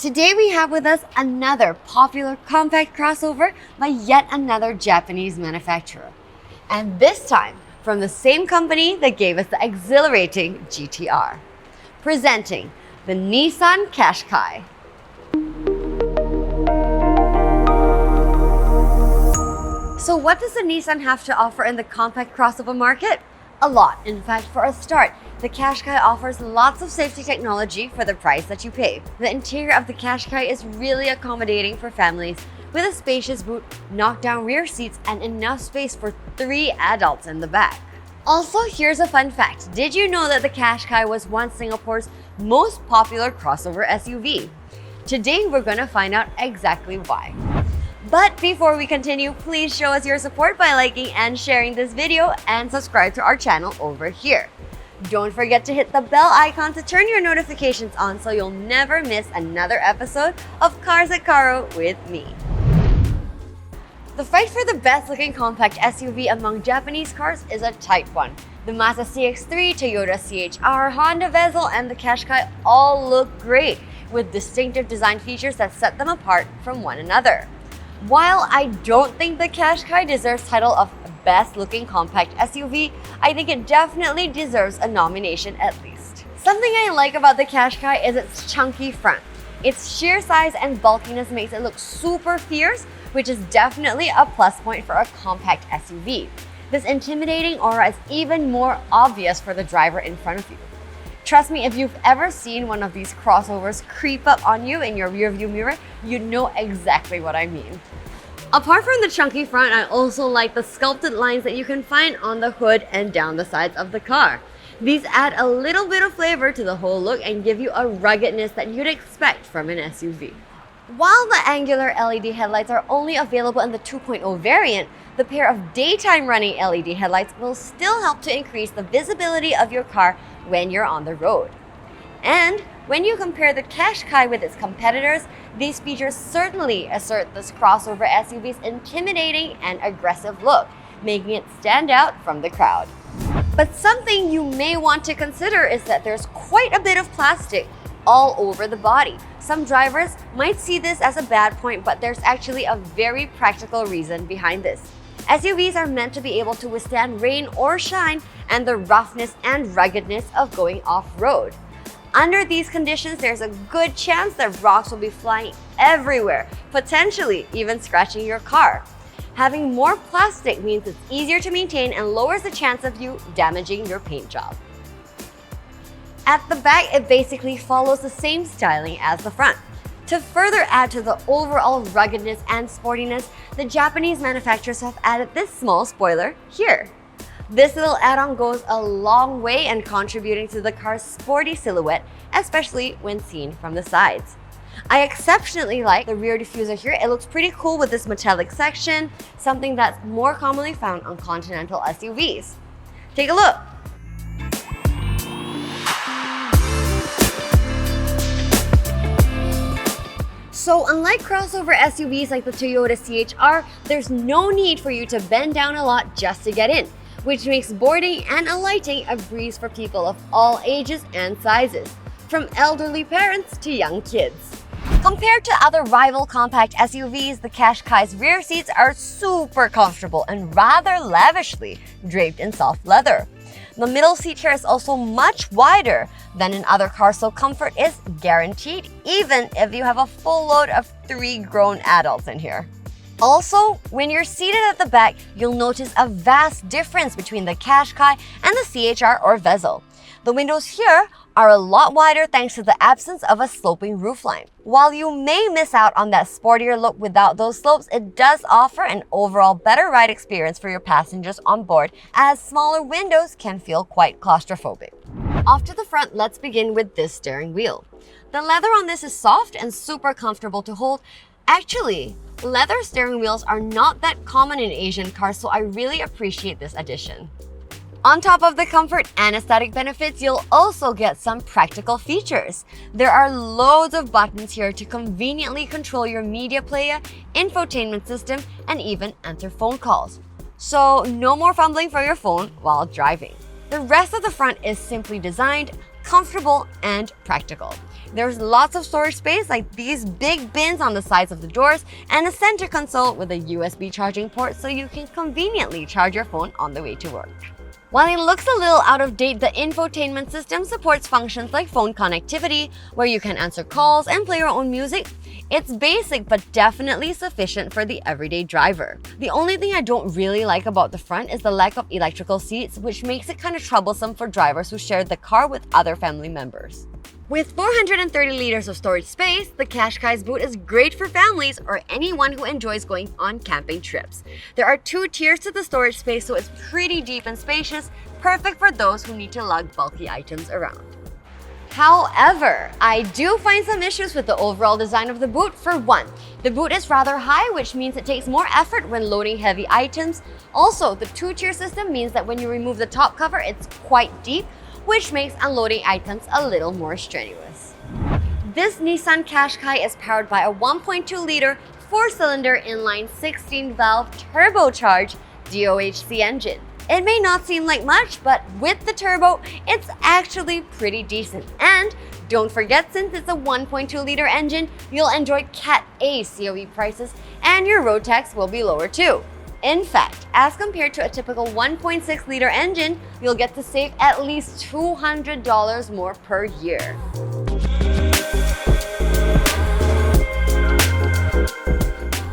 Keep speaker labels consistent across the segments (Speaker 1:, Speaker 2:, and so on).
Speaker 1: Today we have with us another popular compact crossover by yet another Japanese manufacturer. And this time from the same company that gave us the exhilarating GTR. Presenting the Nissan Qashqai. So what does the Nissan have to offer in the compact crossover market? A lot. In fact, for a start, the Qashqai offers lots of safety technology for the price that you pay. The interior of the Qashqai is really accommodating for families with a spacious boot, knockdown rear seats, and enough space for 3 adults in the back. Also, here's a fun fact. Did you know that the Qashqai was once Singapore's most popular crossover SUV? Today, we're gonna find out exactly why. But before we continue, please show us your support by liking and sharing this video and subscribe to our channel over here. Don't forget to hit the bell icon to turn your notifications on so you'll never miss another episode of Cars CARRO with me. The fight for the best looking compact SUV among Japanese cars is a tight one. The Mazda CX-3, Toyota CHR, Honda Vezel, and the Qashqai all look great with distinctive design features that set them apart from one another. While I don't think the Qashqai deserves title of best looking compact SUV, I think it definitely deserves a nomination at least. Something I like about the Qashqai is its chunky front. Its sheer size and bulkiness makes it look super fierce, which is definitely a plus point for a compact SUV. This intimidating aura is even more obvious for the driver in front of you. Trust me, if you've ever seen one of these crossovers creep up on you in your rearview mirror, you know exactly what I mean. Apart from the chunky front, I also like the sculpted lines that you can find on the hood and down the sides of the car. These add a little bit of flavor to the whole look and give you a ruggedness that you'd expect from an SUV. While the angular LED headlights are only available in the 2.0 variant, the pair of daytime running LED headlights will still help to increase the visibility of your car when you're on the road. And when you compare the Qashqai with its competitors, these features certainly assert this crossover SUV's intimidating and aggressive look, making it stand out from the crowd. But something you may want to consider is that there's quite a bit of plastic all over the body. Some drivers might see this as a bad point, but there's actually a very practical reason behind this. SUVs are meant to be able to withstand rain or shine and the roughness and ruggedness of going off-road. Under these conditions, there's a good chance that rocks will be flying everywhere, potentially even scratching your car. Having more plastic means it's easier to maintain and lowers the chance of you damaging your paint job. At the back, it basically follows the same styling as the front. To further add to the overall ruggedness and sportiness, the Japanese manufacturers have added this small spoiler here. This little add-on goes a long way in contributing to the car's sporty silhouette, especially when seen from the sides. I exceptionally like the rear diffuser here. It looks pretty cool with this metallic section, something that's more commonly found on continental SUVs. Take a look. So unlike crossover SUVs like the Toyota CHR, there's no need for you to bend down a lot just to get in, which makes boarding and alighting a breeze for people of all ages and sizes, from elderly parents to young kids. Compared to other rival compact SUVs, the Qashqai's rear seats are super comfortable and rather lavishly draped in soft leather. The middle seat here is also much wider than in other cars, so comfort is guaranteed even if you have a full load of 3 grown adults in here. Also, when you're seated at the back, you'll notice a vast difference between the Qashqai and the CHR or Vezel. The windows here are a lot wider thanks to the absence of a sloping roofline. While you may miss out on that sportier look without those slopes, it does offer an overall better ride experience for your passengers on board, as smaller windows can feel quite claustrophobic. Off to the front, let's begin with this steering wheel. The leather on this is soft and super comfortable to hold. Actually, leather steering wheels are not that common in Asian cars, so I really appreciate this addition. On top of the comfort and aesthetic benefits, you'll also get some practical features. There are loads of buttons here to conveniently control your media player, infotainment system, and even answer phone calls. So no more fumbling for your phone while driving. The rest of the front is simply designed, comfortable, and practical. There's lots of storage space like these big bins on the sides of the doors and a center console with a USB charging port so you can conveniently charge your phone on the way to work. While it looks a little out of date, the infotainment system supports functions like phone connectivity, where you can answer calls and play your own music. It's basic but definitely sufficient for the everyday driver. The only thing I don't really like about the front is the lack of electrical seats, which makes it kind of troublesome for drivers who share the car with other family members. With 430 liters of storage space, the Qashqai's boot is great for families or anyone who enjoys going on camping trips. There are 2 tiers to the storage space, so it's pretty deep and spacious, perfect for those who need to lug bulky items around. However, I do find some issues with the overall design of the boot. For one, the boot is rather high, which means it takes more effort when loading heavy items. Also, the 2-tier system means that when you remove the top cover, it's quite deep, which makes unloading items a little more strenuous. This Nissan Qashqai is powered by a 1.2-liter 4-cylinder inline 16-valve turbocharged DOHC engine. It may not seem like much, but with the turbo, it's actually pretty decent. And don't forget, since it's a 1.2-liter engine, you'll enjoy Cat A COE prices and your road tax will be lower too. In fact, as compared to a typical 1.6-liter engine, you'll get to save at least $200 more per year.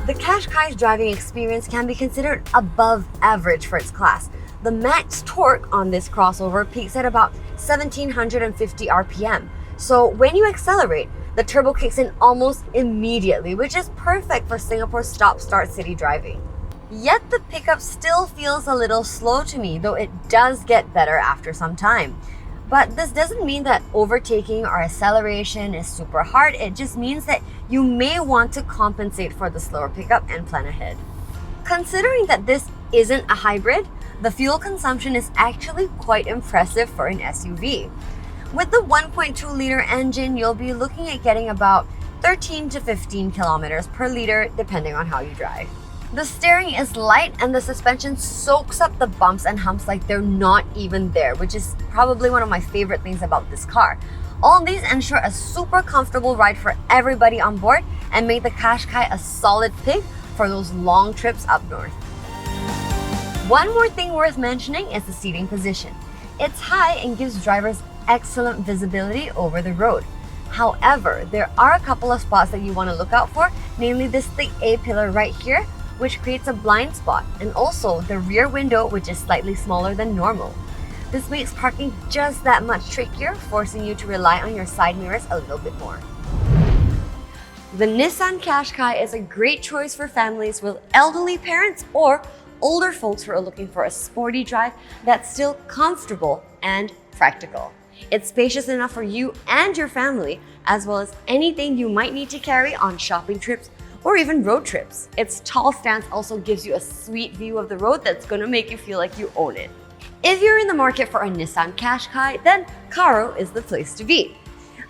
Speaker 1: The Qashqai's driving experience can be considered above average for its class. The max torque on this crossover peaks at about 1750 RPM. So when you accelerate, the turbo kicks in almost immediately, which is perfect for Singapore's stop-start city driving. Yet the pickup still feels a little slow to me, though it does get better after some time. But this doesn't mean that overtaking or acceleration is super hard. It just means that you may want to compensate for the slower pickup and plan ahead. Considering that this isn't a hybrid, the fuel consumption is actually quite impressive for an SUV. With the 1.2-liter engine, you'll be looking at getting about 13 to 15 kilometers per liter depending on how you drive. The steering is light and the suspension soaks up the bumps and humps like they're not even there, which is probably one of my favorite things about this car. All these ensure a super comfortable ride for everybody on board and make the Qashqai a solid pick for those long trips up north. One more thing worth mentioning is the seating position. It's high and gives drivers excellent visibility over the road. However, there are a couple of spots that you want to look out for, namely this thick A-pillar right here, which creates a blind spot, and also the rear window, which is slightly smaller than normal. This makes parking just that much trickier, forcing you to rely on your side mirrors a little bit more. The Nissan Qashqai is a great choice for families with elderly parents or older folks who are looking for a sporty drive that's still comfortable and practical. It's spacious enough for you and your family, as well as anything you might need to carry on shopping trips or even road trips. Its tall stance also gives you a sweet view of the road that's going to make you feel like you own it. If you're in the market for a Nissan Qashqai, then CARRO is the place to be.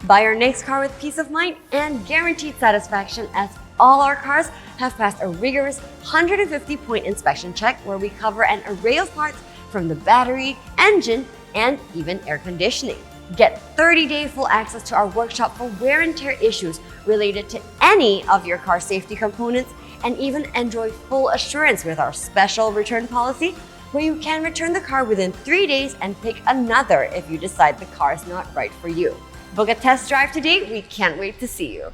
Speaker 1: Buy your next car with peace of mind and guaranteed satisfaction, as all our cars have passed a rigorous 150-point inspection check where we cover an array of parts from the battery, engine, and even air conditioning. Get 30-day full access to our workshop for wear and tear issues related to any of your car safety components, and even enjoy full assurance with our special return policy, where you can return the car within 3 days and pick another if you decide the car is not right for you. Book a test drive today. We can't wait to see you.